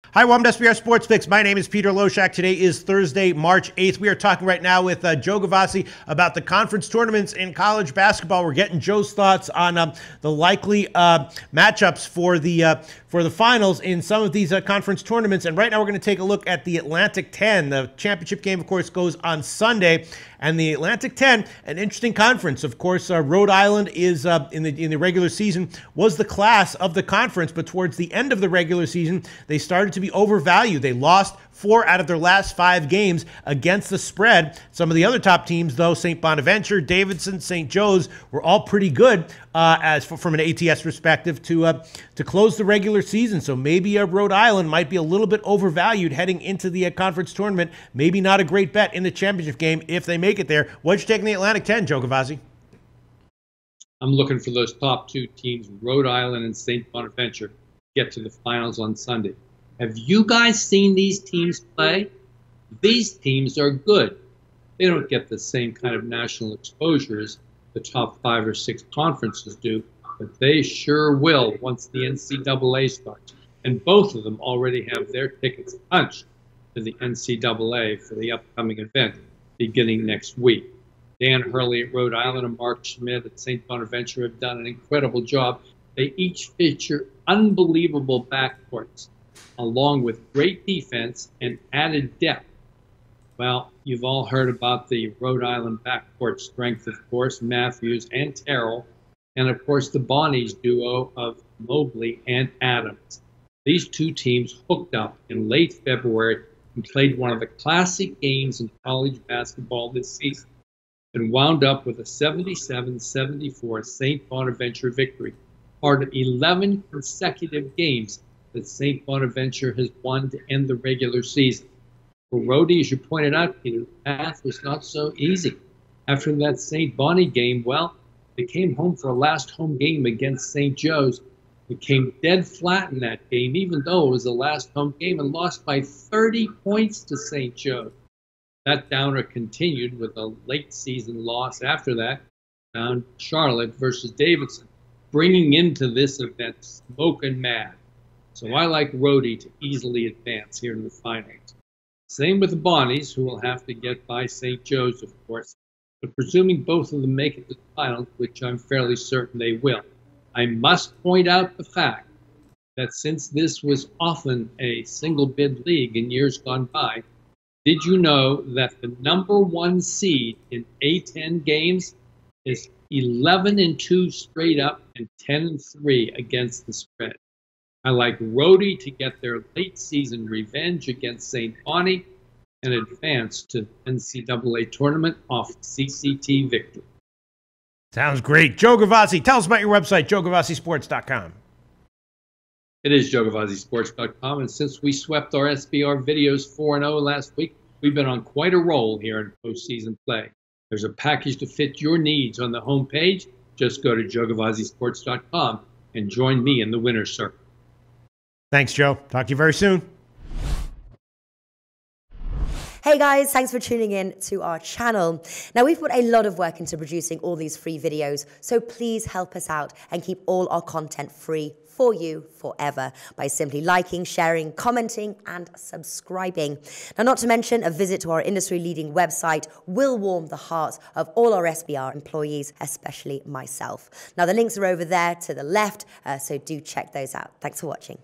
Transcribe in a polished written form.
Hi, welcome to SBR Sports Picks. My name is Peter Loshak. Today is Thursday, March 8th. We are talking right now with Joe Gavazzi about the conference tournaments in college basketball. We're getting Joe's thoughts on the likely matchups for the finals in some of these conference tournaments. And right now we're going to take a look at the Atlantic 10. The championship game, of course, goes on Sunday. And the Atlantic 10, an interesting conference. Of course, Rhode Island is in the regular season was the class of the conference, but towards the end of the regular season, they started to be overvalued. They lost 4 out of their last 5 games against the spread. Some of the other top teams, though, St. Bonaventure, Davidson, St. Joe's, were all pretty good from an ATS perspective to close the regular season. So maybe Rhode Island might be a little bit overvalued heading into the conference tournament. Maybe not a great bet in the championship game if they make it there. What'd you take in the Atlantic 10, Joe Gavazzi? I'm looking for those top 2 teams, Rhode Island and St. Bonaventure, get to the finals on Sunday. Have you guys seen these teams play? These teams are good. They don't get the same kind of national exposure as the top 5 or 6 conferences do, but they sure will once the NCAA starts. And both of them already have their tickets punched to the NCAA for the upcoming event beginning next week. Dan Hurley at Rhode Island and Mark Schmidt at St. Bonaventure have done an incredible job. They each feature unbelievable backcourts, along with great defense and added depth. Well, you've all heard about the Rhode Island backcourt strength, of course, Matthews and Terrell, and of course the Bonnies duo of Mobley and Adams. These 2 teams hooked up in late February and played one of the classic games in college basketball this season and wound up with a 77-74 St. Bonaventure victory, part of 11 consecutive games that St. Bonaventure has won to end the regular season. For Rhodey, as you pointed out, Peter, the path was not so easy. After that St. Bonnie game, well, they came home for a last home game against St. Joe's. They came dead flat in that game, even though it was the last home game, and lost by 30 points to St. Joe's. That downer continued with a late season loss after that, down Charlotte versus Davidson, bringing into this event smoking mad. So I like Rhodey to easily advance here in the finals. Same with the Bonnies, who will have to get by St. Joe's, of course. But presuming both of them make it to the finals, which I'm fairly certain they will, I must point out the fact that since this was often a single bid league in years gone by, did you know that the number 1 seed in A10 games is 11-2 straight up and 10-3 against the spread? I like Rhodey to get their late season revenge against St. Bonnie and advance to NCAA tournament off CCT victory. Sounds great. Joe Gavazzi, tell us about your website, joegavazzisports.com. It is joegavazzisports.com, and since we swept our SBR videos 4-0 last week, we've been on quite a roll here in postseason play. There's a package to fit your needs on the homepage. Just go to joegavazzisports.com and join me in the winner's circle. Thanks, Joe. Talk to you very soon. Hey guys, thanks for tuning in to our channel. Now, we've put a lot of work into producing all these free videos, so please help us out and keep all our content free for you forever by simply liking, sharing, commenting, and subscribing. Now, not to mention, a visit to our industry-leading website will warm the hearts of all our SBR employees, especially myself. Now, the links are over there to the left, so do check those out. Thanks for watching.